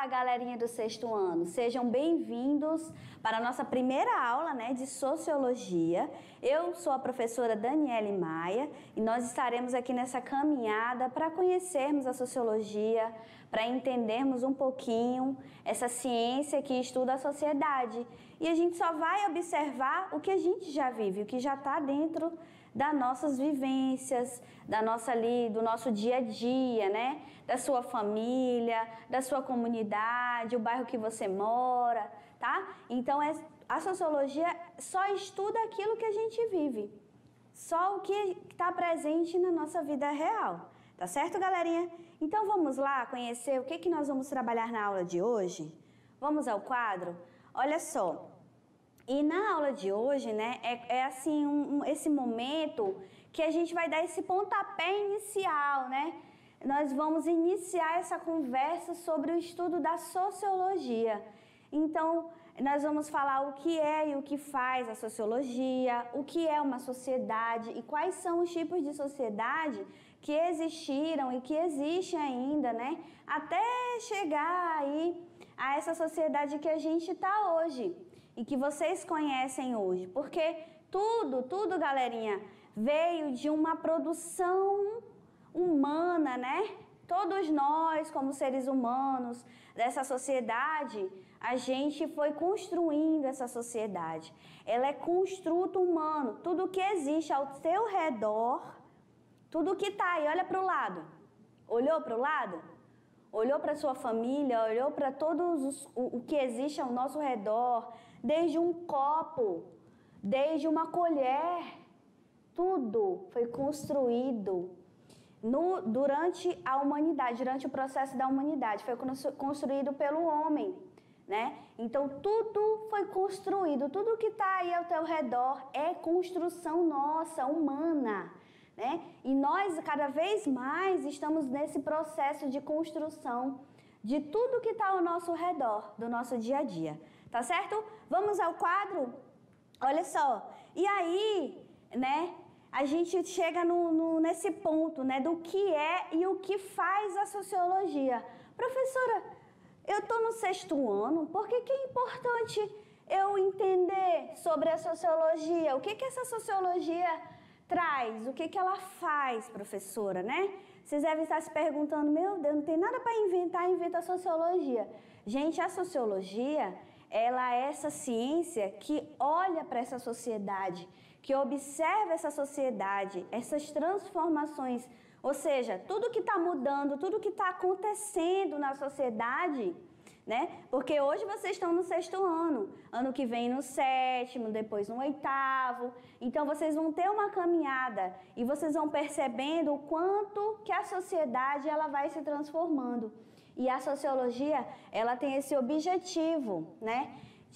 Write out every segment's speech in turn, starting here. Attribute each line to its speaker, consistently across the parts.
Speaker 1: galerinha do sexto ano, sejam bem-vindos para a nossa primeira aula, de Sociologia. Eu sou a professora Daniele Maia e nós estaremos aqui nessa caminhada para conhecermos a Sociologia, para entendermos um pouquinho essa ciência que estuda a sociedade. E a gente só vai observar o que a gente já vive, o que já está dentro das nossas vivências, do nosso dia a dia, da sua família, da sua comunidade, o bairro que você mora, tá? Então, a sociologia só estuda aquilo que a gente vive, só o que está presente na nossa vida real, tá certo, galerinha? Então, vamos lá conhecer o que nós vamos trabalhar na aula de hoje? Vamos ao quadro? Olha só. E na aula de hoje, é assim, esse momento que a gente vai dar esse pontapé inicial, Nós vamos iniciar essa conversa sobre o estudo da sociologia. Então, nós vamos falar o que é e o que faz a sociologia, o que é uma sociedade e quais são os tipos de sociedade que existiram e que existem ainda, Até chegar aí a essa sociedade que a gente está hoje e que vocês conhecem hoje, porque tudo, galerinha, veio de uma produção humana, Todos nós, como seres humanos dessa sociedade, a gente foi construindo essa sociedade. Ela é construto humano, tudo que existe ao seu redor, tudo que está aí, olha para o lado, olhou para o lado? Olhou para sua família, olhou para o que existe ao nosso redor, desde um copo, desde uma colher, tudo foi construído durante a humanidade, durante o processo da humanidade, foi construído pelo homem, Então tudo foi construído, tudo que está aí ao teu redor é construção nossa, humana. E nós cada vez mais estamos nesse processo de construção de tudo que está ao nosso redor, do nosso dia a dia, tá certo? Vamos ao quadro? Olha só, e aí, a gente chega nesse ponto, do que é e o que faz a sociologia. Professora, eu estou no sexto ano, por que é importante eu entender sobre a sociologia? O que essa sociologia traz, o que ela faz, professora, Vocês devem estar se perguntando, meu Deus, não tem nada para inventar, inventa a sociologia. Gente, a sociologia, ela é essa ciência que olha para essa sociedade, que observa essa sociedade, essas transformações, ou seja, tudo que está mudando, tudo que está acontecendo na sociedade, Porque hoje vocês estão no sexto ano que vem no sétimo, depois no oitavo. Então vocês vão ter uma caminhada e vocês vão percebendo o quanto que a sociedade ela vai se transformando. E a sociologia, ela tem esse objetivo,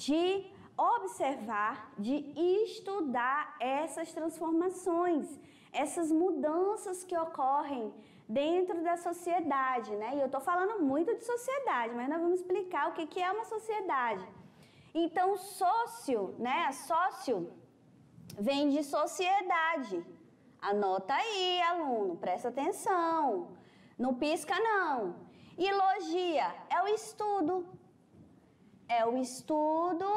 Speaker 1: de observar, de estudar essas transformações, essas mudanças que ocorrem dentro da sociedade, E eu estou falando muito de sociedade, mas nós vamos explicar o que é uma sociedade. Então, sócio, sócio vem de sociedade. Anota aí, aluno, presta atenção. Não pisca, não. E logia é o estudo. É o estudo,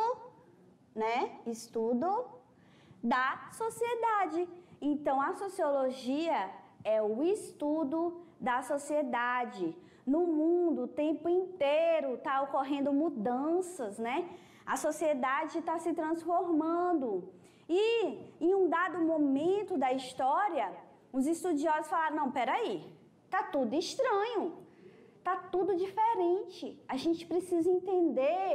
Speaker 1: Estudo da sociedade. Então, a sociologia é o estudo da sociedade. No mundo, o tempo inteiro está ocorrendo mudanças, A sociedade está se transformando. E em um dado momento da história, os estudiosos falaram, não, peraí, tá tudo estranho, tá tudo diferente. A gente precisa entender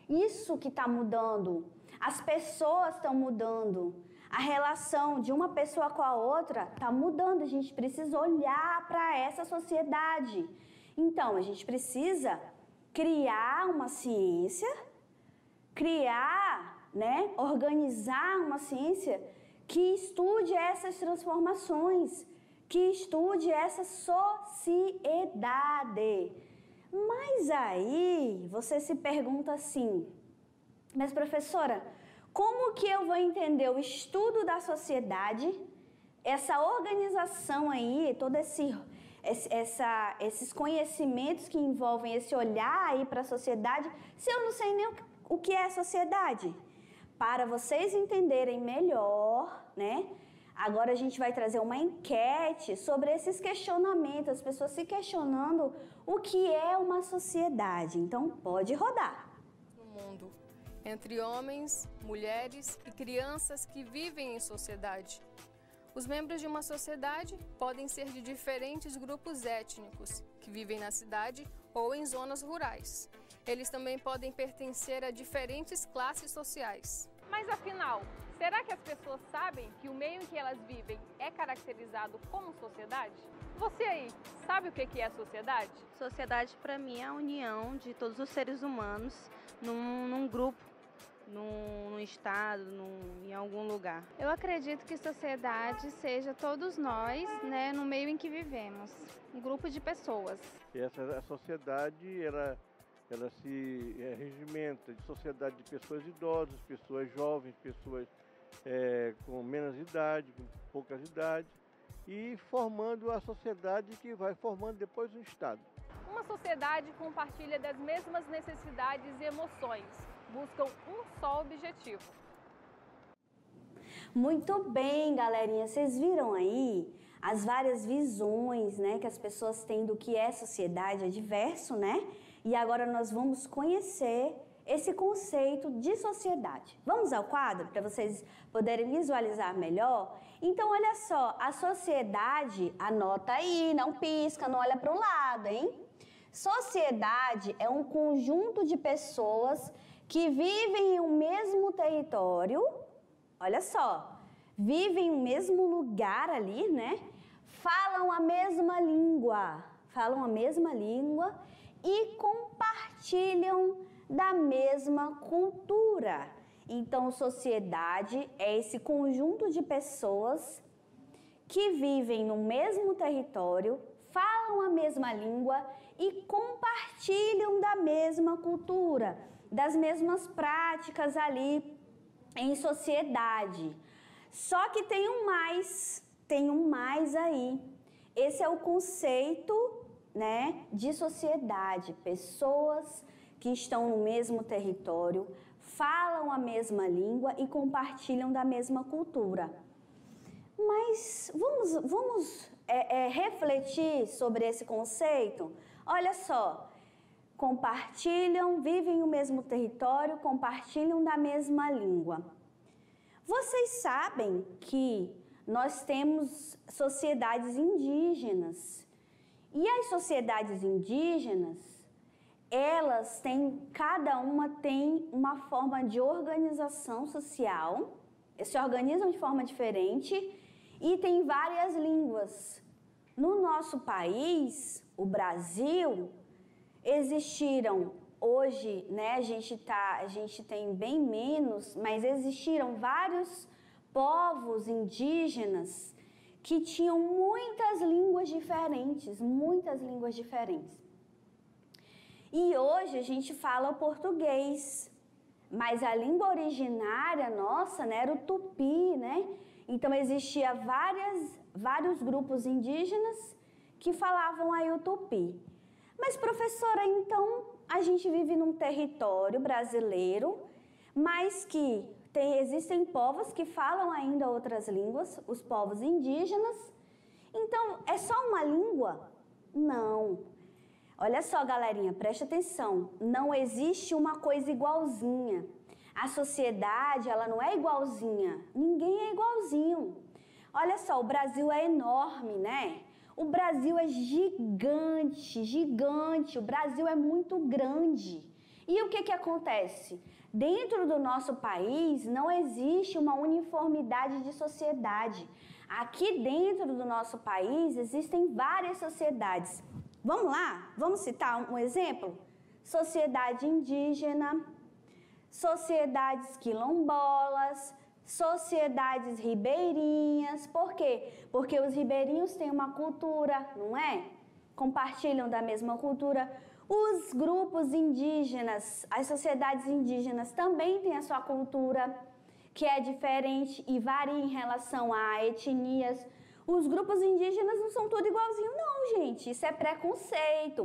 Speaker 1: isso que está mudando. As pessoas estão mudando. A relação de uma pessoa com a outra está mudando, a gente precisa olhar para essa sociedade. Então, a gente precisa criar uma ciência, organizar uma ciência que estude essas transformações, que estude essa sociedade. Mas aí, você se pergunta assim, mas professora, como que eu vou entender o estudo da sociedade, essa organização aí, todo esses conhecimentos que envolvem esse olhar aí para a sociedade, se eu não sei nem o que é sociedade? Para vocês entenderem melhor, né? Agora a gente vai trazer uma enquete sobre esses questionamentos, as pessoas se questionando o que é uma sociedade. Então, pode rodar.
Speaker 2: No mundo, entre homens, mulheres e crianças que vivem em sociedade. Os membros de uma sociedade podem ser de diferentes grupos étnicos que vivem na cidade ou em zonas rurais. Eles também podem pertencer a diferentes classes sociais.
Speaker 3: Mas afinal, será que as pessoas sabem que o meio em que elas vivem é caracterizado como sociedade? Você aí, sabe o que é a sociedade?
Speaker 4: Sociedade, para mim, é a união de todos os seres humanos num grupo, num estado, em algum lugar.
Speaker 5: Eu acredito que sociedade seja todos nós, né, no meio em que vivemos, um grupo de pessoas.
Speaker 6: A sociedade, ela se regimenta de sociedade de pessoas idosas, pessoas jovens, pessoas com menos idade, com poucas idades, e formando a sociedade que vai formando depois um Estado.
Speaker 3: Uma sociedade compartilha das mesmas necessidades e emoções, buscam um só objetivo.
Speaker 1: Muito bem, galerinha, vocês viram aí as várias visões, né, que as pessoas têm do que é sociedade, é diverso, né? E agora nós vamos conhecer esse conceito de sociedade. Vamos ao quadro para vocês poderem visualizar melhor? Então, olha só, a sociedade, anota aí, não pisca, não olha para o lado, hein? Sociedade é um conjunto de pessoas que vivem em um mesmo território, olha só, vivem em um mesmo lugar ali, né? Falam a mesma língua e compartilham da mesma cultura. Então, sociedade é esse conjunto de pessoas que vivem no mesmo território, falam a mesma língua e compartilham da mesma cultura, das mesmas práticas ali em sociedade. Só que tem um mais aí. Esse é o conceito, né, de sociedade, pessoas que estão no mesmo território, falam a mesma língua e compartilham da mesma cultura. Mas vamos refletir sobre esse conceito? Olha só, compartilham, vivem no mesmo território, compartilham da mesma língua. Vocês sabem que nós temos sociedades indígenas. E as sociedades indígenas, elas têm, cada uma tem uma forma de organização social, se organizam de forma diferente e tem várias línguas. No nosso país, o Brasil, existiram hoje, né, a gente tem bem menos, mas existiram vários povos indígenas que tinham muitas línguas diferentes, E hoje a gente fala o português, mas a língua originária nossa, né, era o tupi, né? Então existia vários grupos indígenas que falavam aí o tupi. Mas, professora, então a gente vive num território brasileiro, mas que existem povos que falam ainda outras línguas, os povos indígenas. Então, é só uma língua? Não. Olha só, galerinha, preste atenção. Não existe uma coisa igualzinha. A sociedade, ela não é igualzinha. Ninguém é igualzinho. Olha só, o Brasil é enorme, né? O Brasil é gigante. O Brasil é muito grande. E o que acontece? Dentro do nosso país não existe uma uniformidade de sociedade. Aqui dentro do nosso país existem várias sociedades. Vamos lá? Vamos citar um exemplo? Sociedade indígena, sociedades quilombolas, sociedades ribeirinhas. Por quê? Porque os ribeirinhos têm uma cultura, não é? Compartilham da mesma cultura. Os grupos indígenas, as sociedades indígenas também têm a sua cultura, que é diferente e varia em relação a etnias. Os grupos indígenas não são tudo igualzinho, não, gente, isso é preconceito.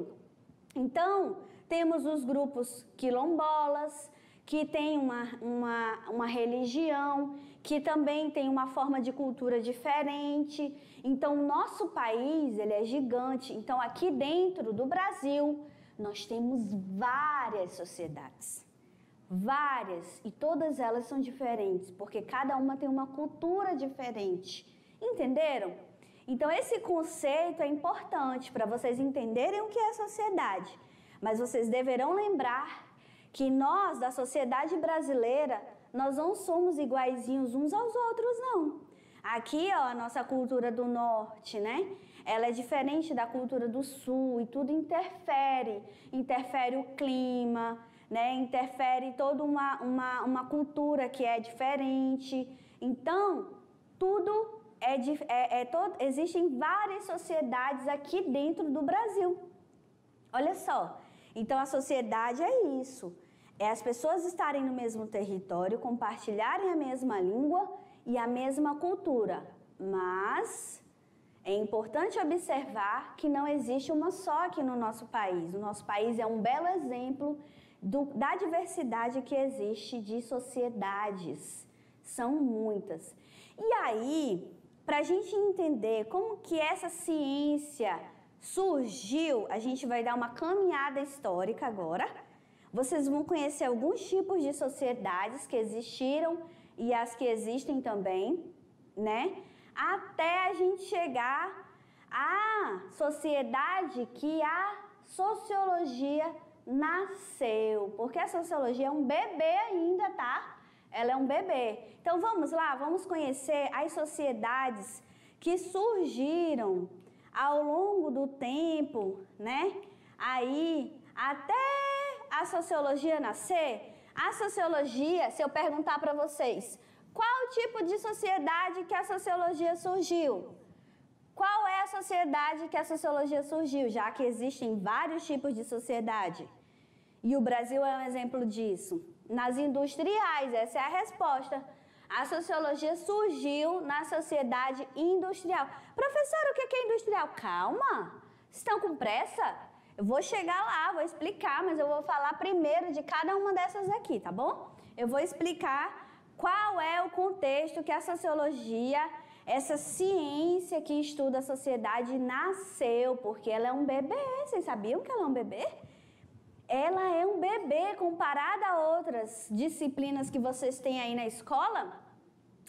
Speaker 1: Então, temos os grupos quilombolas, que tem uma religião, que também tem uma forma de cultura diferente. Então, o nosso país, ele é gigante. Então, aqui dentro do Brasil, nós temos várias sociedades. Várias. E todas elas são diferentes, porque cada uma tem uma cultura diferente. Entenderam? Então, esse conceito é importante para vocês entenderem o que é sociedade. Mas vocês deverão lembrar que nós, da sociedade brasileira, nós não somos iguaizinhos uns aos outros, não. Aqui, ó, a nossa cultura do norte, né? Ela é diferente da cultura do sul e tudo interfere. Interfere o clima, né? Interfere toda uma cultura que é diferente. Então, tudo existem várias sociedades aqui dentro do Brasil. Olha só. Então, a sociedade é isso. É as pessoas estarem no mesmo território, compartilharem a mesma língua e a mesma cultura. Mas é importante observar que não existe uma só aqui no nosso país. O nosso país é um belo exemplo da diversidade que existe de sociedades. São muitas. E aí, para a gente entender como que essa ciência surgiu, a gente vai dar uma caminhada histórica agora. Vocês vão conhecer alguns tipos de sociedades que existiram e as que existem também, né? Até a gente chegar à sociedade que a sociologia nasceu. Porque a sociologia é um bebê ainda, tá? Ela é um bebê. Então vamos lá, vamos conhecer as sociedades que surgiram ao longo do tempo, né? Aí, até a sociologia nascer, a sociologia, se eu perguntar para vocês, qual tipo de sociedade que a sociologia surgiu? Qual é a sociedade que a sociologia surgiu, já que existem vários tipos de sociedade? E o Brasil é um exemplo disso. Nas industriais, essa é a resposta. A sociologia surgiu na sociedade industrial. Professora, o que é industrial? Calma, estão com pressa? Eu vou chegar lá, vou explicar, mas eu vou falar primeiro de cada uma dessas aqui, tá bom? Eu vou explicar qual é o contexto que a sociologia, essa ciência que estuda a sociedade, nasceu, porque ela é um bebê. Vocês sabiam que ela é um bebê? Ela é um bebê comparada a outras disciplinas que vocês têm aí na escola.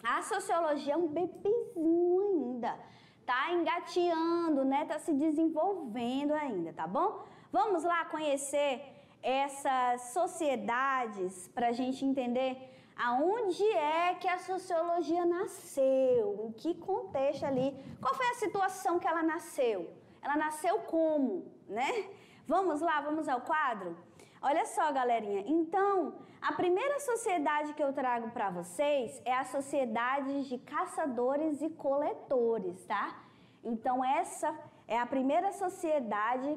Speaker 1: A sociologia é um bebezinho ainda, tá engateando, né? Tá se desenvolvendo ainda, tá bom? Vamos lá conhecer essas sociedades para a gente entender aonde é que a sociologia nasceu, em que contexto ali, qual foi a situação que ela nasceu? Ela nasceu como, né? Vamos lá, vamos ao quadro? Olha só, galerinha. Então, a primeira sociedade que eu trago para vocês é a sociedade de caçadores e coletores, tá? Então, essa é a primeira sociedade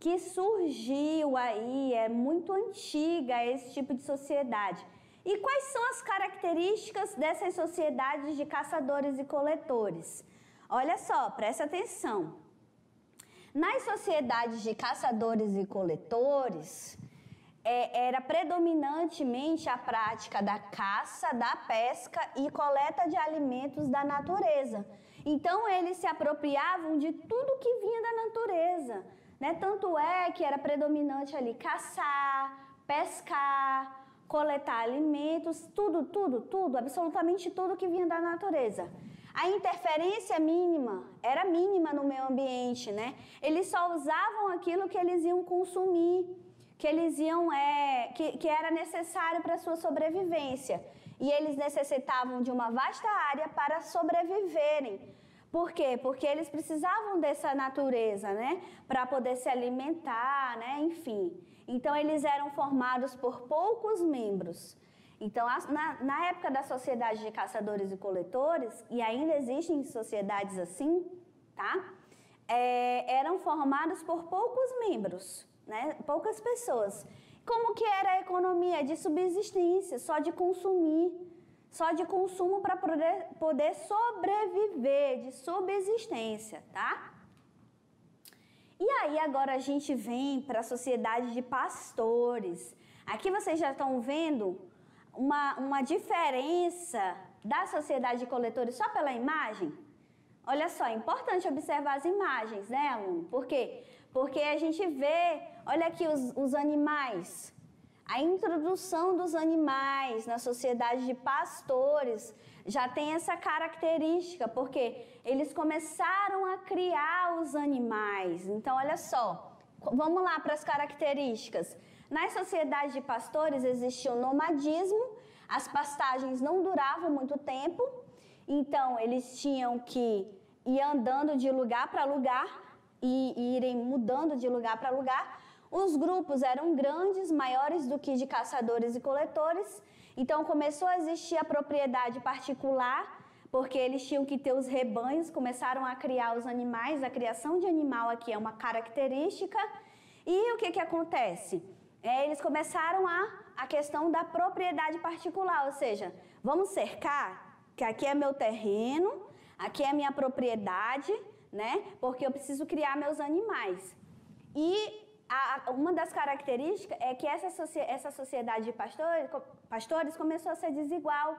Speaker 1: que surgiu aí, é muito antiga esse tipo de sociedade. E quais são as características dessas sociedades de caçadores e coletores? Olha só, presta atenção. Nas sociedades de caçadores e coletores, era predominantemente a prática da caça, da pesca e coleta de alimentos da natureza. Então, eles se apropriavam de tudo que vinha da natureza, né? Tanto é que era predominante ali caçar, pescar, coletar alimentos, tudo, absolutamente tudo que vinha da natureza. A interferência era mínima no meio ambiente, né? Eles só usavam aquilo que eles iam consumir, que eles iam, que era necessário para a sua sobrevivência. E eles necessitavam de uma vasta área para sobreviverem. Por quê? Porque eles precisavam dessa natureza, né? Para poder se alimentar, né? Enfim. Então, eles eram formados por poucos membros. Então, na época da sociedade de caçadores e coletores, e ainda existem sociedades assim, tá? Eram formados por poucos membros, né? Poucas pessoas. Como que era a economia? De subsistência, só de consumir, só de consumo para poder sobreviver, de subsistência, tá? aí agora a gente vem para a sociedade de pastores. Aqui vocês já estão vendo uma diferença da sociedade de coletores só pela imagem? Olha só, é importante observar as imagens, né, aluno? Por quê? Porque a gente vê, olha aqui os animais. A introdução dos animais na sociedade de pastores já tem essa característica, porque eles começaram a criar os animais. Então, olha só, vamos lá para as características. Nas sociedades de pastores existia o nomadismo, as pastagens não duravam muito tempo, então eles tinham que ir andando de lugar para lugar e irem mudando de lugar para lugar. Os grupos eram grandes, maiores do que de caçadores e coletores, então começou a existir a propriedade particular, porque eles tinham que ter os rebanhos, começaram a criar os animais, a criação de animal aqui é uma característica. E o que acontece? Eles começaram a questão da propriedade particular, ou seja, vamos cercar, que aqui é meu terreno, aqui é minha propriedade, né? Porque eu preciso criar meus animais. E uma das características é que essa sociedade de pastores começou a ser desigual.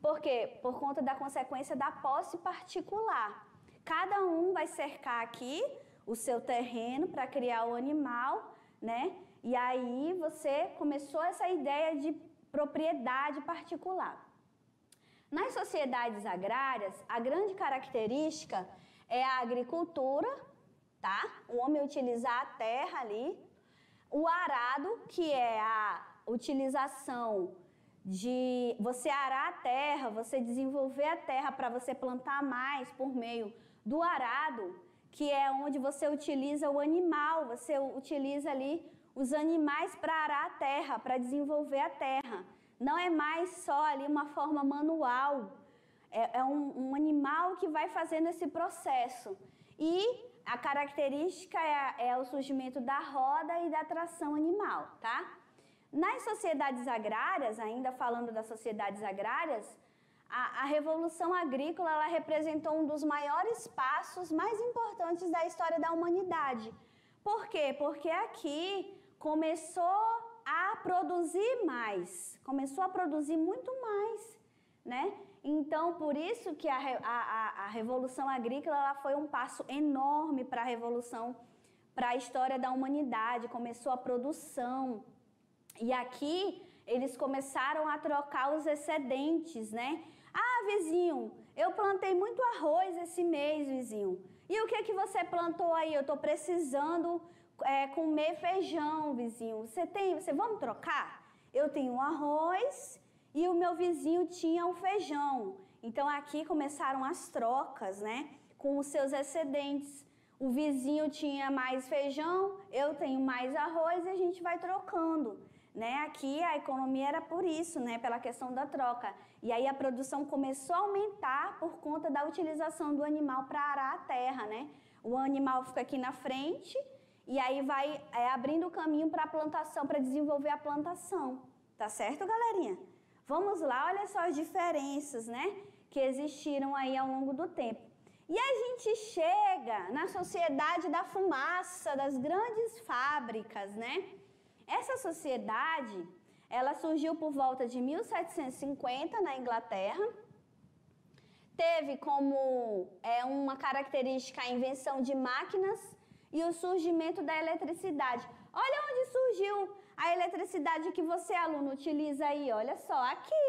Speaker 1: Por quê? Por conta da consequência da posse particular. Cada um vai cercar aqui o seu terreno para criar o animal, né? E aí você começou essa ideia de propriedade particular. Nas sociedades agrárias, a grande característica é a agricultura, tá? O homem utilizar a terra ali. O arado, que é a utilização de você arar a terra, você desenvolver a terra para você plantar mais por meio do arado, que é onde você utiliza o animal, você utiliza ali os animais para arar a terra, para desenvolver a terra. Não é mais só ali uma forma manual, é um animal que vai fazendo esse processo. E a característica é o surgimento da roda e da tração animal, tá? Nas sociedades agrárias, ainda falando das sociedades agrárias, a Revolução Agrícola ela representou um dos maiores passos mais importantes da história da humanidade. Por quê? Porque aqui começou a produzir mais, começou a produzir muito mais, né? Então, por isso que a Revolução Agrícola ela foi um passo enorme para a Revolução, para a história da humanidade, começou a produção. E aqui eles começaram a trocar os excedentes, né? Ah, vizinho, eu plantei muito arroz esse mês, vizinho. E o que você plantou aí? Eu estou precisando comer feijão, vizinho. Vamos trocar? Eu tenho arroz e o meu vizinho tinha um feijão. Então aqui começaram as trocas, né? Com os seus excedentes. O vizinho tinha mais feijão, eu tenho mais arroz e a gente vai trocando, né? Aqui a economia era por isso, né? Pela questão da troca. E aí a produção começou a aumentar por conta da utilização do animal para arar a terra, né? O animal fica aqui na frente e aí vai abrindo o caminho para a plantação, para desenvolver a plantação. Tá certo, galerinha? Vamos lá, olha só as diferenças, né? Que existiram aí ao longo do tempo. E a gente chega na sociedade da fumaça, das grandes fábricas, né? Essa sociedade, ela surgiu por volta de 1750 na Inglaterra. Teve como uma característica a invenção de máquinas e o surgimento da eletricidade. Olha onde surgiu a eletricidade que você, aluno, utiliza aí. Olha só, aqui.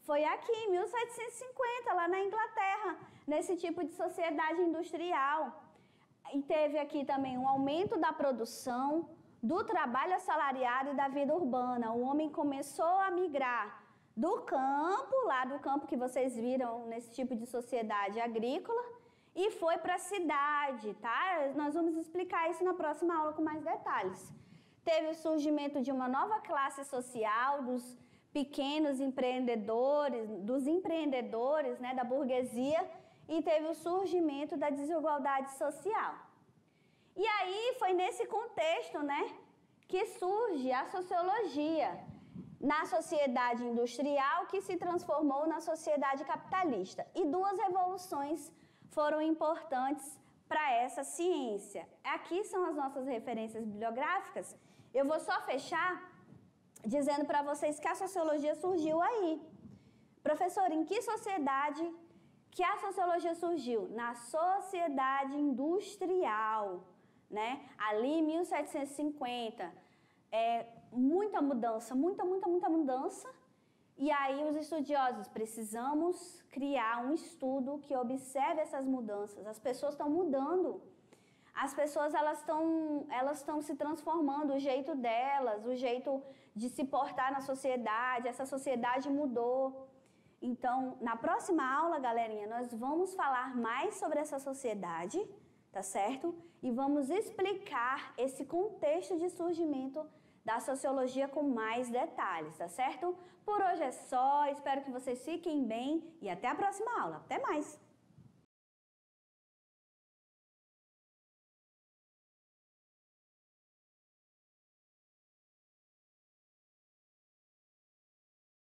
Speaker 1: Foi aqui, em 1750, lá na Inglaterra, nesse tipo de sociedade industrial. E teve aqui também um aumento da produção, do trabalho assalariado e da vida urbana. O homem começou a migrar do campo, lá do campo que vocês viram nesse tipo de sociedade agrícola, e foi para a cidade, tá? Nós vamos explicar isso na próxima aula com mais detalhes. Teve o surgimento de uma nova classe social, dos pequenos empreendedores, dos empreendedores, né, da burguesia, e teve o surgimento da desigualdade social. E aí foi nesse contexto, né, que surge a sociologia na sociedade industrial que se transformou na sociedade capitalista. E duas revoluções foram importantes para essa ciência. Aqui são as nossas referências bibliográficas. Eu vou só fechar dizendo para vocês que a sociologia surgiu aí. Professor, em que sociedade que a sociologia surgiu? Na sociedade industrial, né? Ali, 1750. Muita mudança, muita mudança. E aí os estudiosos, precisamos criar um estudo que observe essas mudanças. As pessoas estão mudando. As pessoas elas estão se transformando, o jeito delas, o jeito de se portar na sociedade, essa sociedade mudou. Então, na próxima aula, galerinha, nós vamos falar mais sobre essa sociedade, tá certo? E vamos explicar esse contexto de surgimento da sociologia com mais detalhes, tá certo? Por hoje é só, espero que vocês fiquem bem e até a próxima aula. Até mais!